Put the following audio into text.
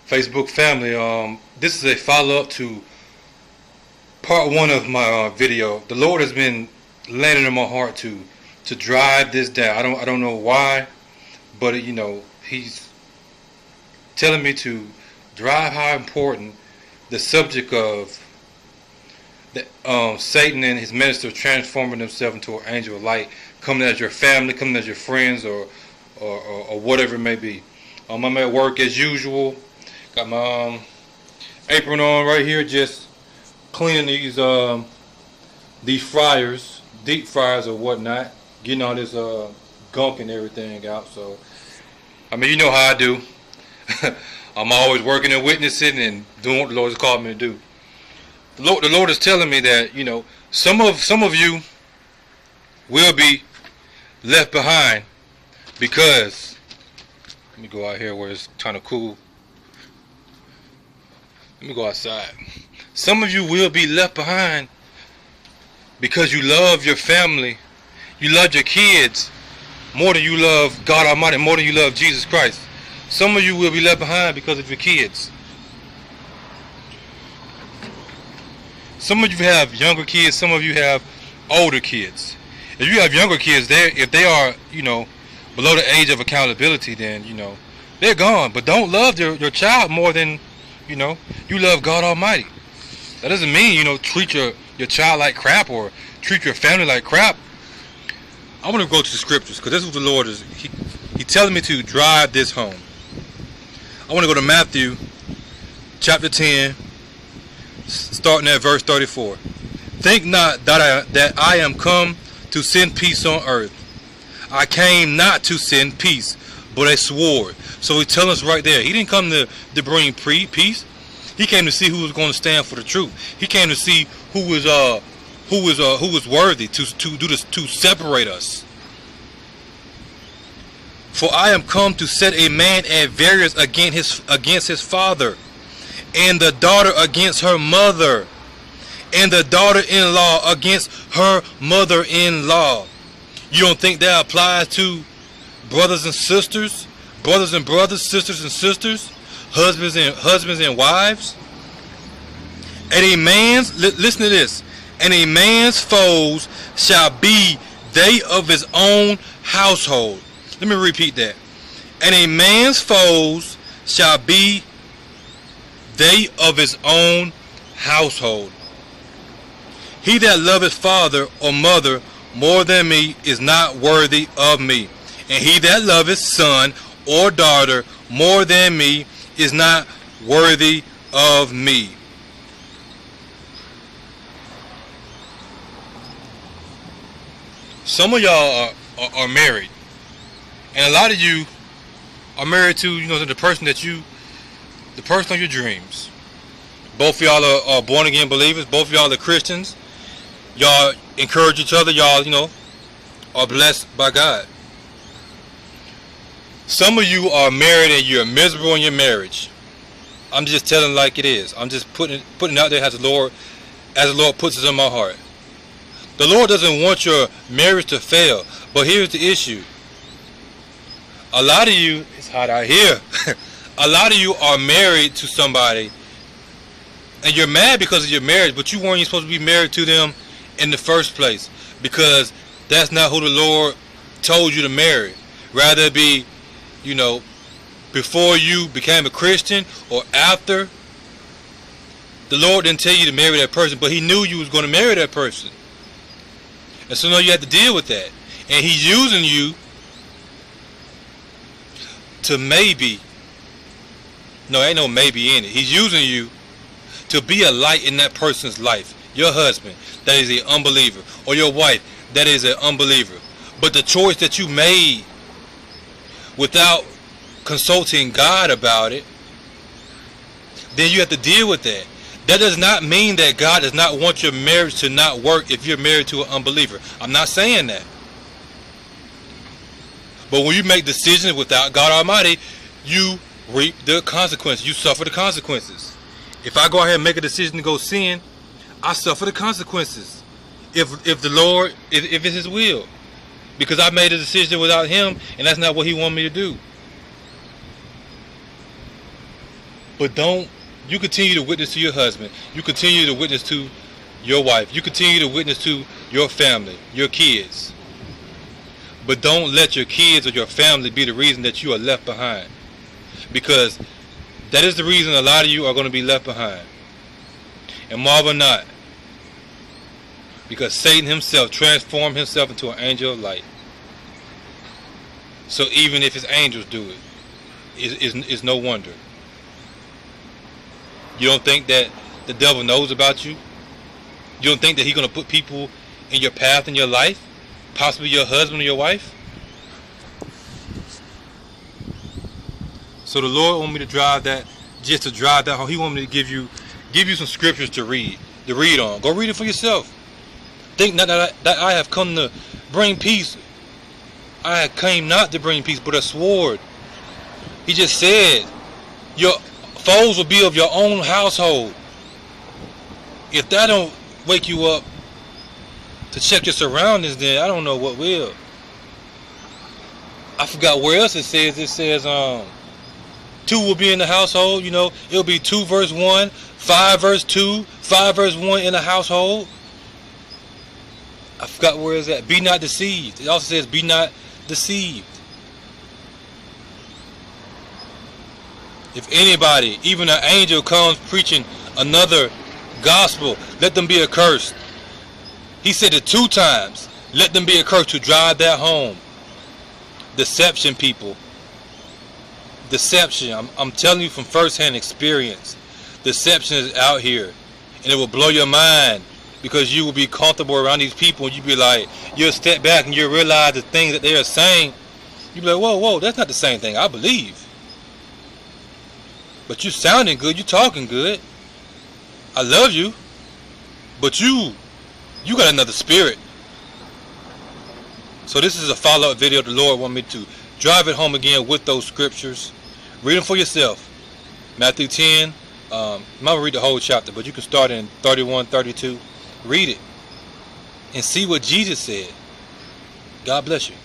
Facebook family. This is a follow-up to part one of my video. The Lord has been landing in my heart to drive this down. I don't know why, but He's telling me to drive how important the subject of Satan and his ministers transforming themselves into an angel of light, coming as your family, coming as your friends, or whatever it may be. I'm at work as usual. Got my apron on right here, just cleaning these fryers, deep fryers or whatnot, getting all this gunk and everything out. So, you know how I do. I'm always working and witnessing and doing what the Lord has called me to do. The Lord is telling me that some of you will be left behind because, let me go out here where it's kind of cool. Let me go outside. Some of you will be left behind because you love your family, you love your kids more than you love God Almighty, more than you love Jesus Christ. Some of you will be left behind because of your kids. Some of you have younger kids, some of you have older kids. If you have younger kids, if they are, below the age of accountability, then, they're gone. But don't love your child more than, you love God Almighty. That doesn't mean, treat your child like crap or treat your family like crap. I want to go to the scriptures because this is what the Lord is, He's telling me to drive this home. I want to go to Matthew chapter 10, starting at verse 34. Think not that I am come to send peace on earth. I came not to send peace, but a sword. So He's telling us right there, He didn't come to bring peace. He came to see who was going to stand for the truth. He came to see who was worthy to do this, to separate us. For I am come to set a man at variance against his father, and the daughter against her mother, and the daughter-in-law against her mother-in-law. You don't think that applies to brothers and sisters, brothers and brothers, sisters and sisters, husbands and wives? And a man's, listen to this, and a man's foes shall be they of his own household. Let me repeat that. And a man's foes shall be they of his own household. He that loveth father or mother more than me is not worthy of me. And he that loveth son or daughter more than me is not worthy of me. Some of y'all are married, and a lot of you are married to the person of your dreams. Both of y'all are born again believers. Both of y'all are Christians. Y'all encourage each other. Y'all are blessed by God. Some of you are married and you're miserable in your marriage. I'm just telling like it is. I'm just putting it out there as the Lord puts it in my heart. The Lord doesn't want your marriage to fail. But here's the issue. A lot of you, it's hot out here. A lot of you are married to somebody and you're mad because of your marriage, but you weren't even supposed to be married to them in the first place, because that's not who the Lord told you to marry. Rather it be, before you became a Christian or after. The Lord didn't tell you to marry that person, but He knew you was going to marry that person. And so now you have to deal with that. And He's using you to maybe, no, ain't no maybe in it. He's using you to be a light in that person's life. Your husband, that is an unbeliever, or your wife, that is an unbeliever. But the choice that you made without consulting God about it, then you have to deal with that. That does not mean that God does not want your marriage to not work if you're married to an unbeliever. I'm not saying that. But when you make decisions without God Almighty, you reap the consequences. You suffer the consequences. If I go ahead and make a decision to go sin, I suffer the consequences. If the Lord, if it's His will. Because I made a decision without Him, and that's not what He wanted me to do. But you continue to witness to your husband. You continue to witness to your wife. You continue to witness to your family, your kids. But don't let your kids or your family be the reason that you are left behind. Because that is the reason a lot of you are going to be left behind. And marvel not. Because Satan himself transformed himself into an angel of light. So even if his angels do it, it's no wonder. You don't think that the devil knows about you? You don't think that he's going to put people in your path in your life? Possibly your husband or your wife? So the Lord want me to drive that home. He want me to give you some scriptures to read on. Go read it for yourself. Think not that I have come to bring peace. I came not to bring peace, but a sword. He just said, your foes will be of your own household. If that don't wake you up to check your surroundings, then I don't know what will. I forgot where else it says. It says 2 will be in the household. You know, it'll be 2 verse 1, 5 verse 2, 5 verse 1 in the household. I forgot where it's at. Be not deceived. It also says be not deceived. If anybody, even an angel, comes preaching another gospel, let them be accursed. He said it 2 times. Let them be accursed to drive that home. Deception, people. Deception. I'm telling you from first-hand experience. Deception is out here. And it will blow your mind. Because you will be comfortable around these people and you'll be like, you'll step back and you'll realize the things that they are saying. You'll be like, whoa, that's not the same thing I believe. But you sounding good, you talking good. I love you. But you got another spirit. So this is a follow-up video. The Lord want me to drive it home again with those scriptures. Read them for yourself. Matthew 10. I'm not going to read the whole chapter, but you can start in 31, 32. Read it and see what Jesus said. God bless you.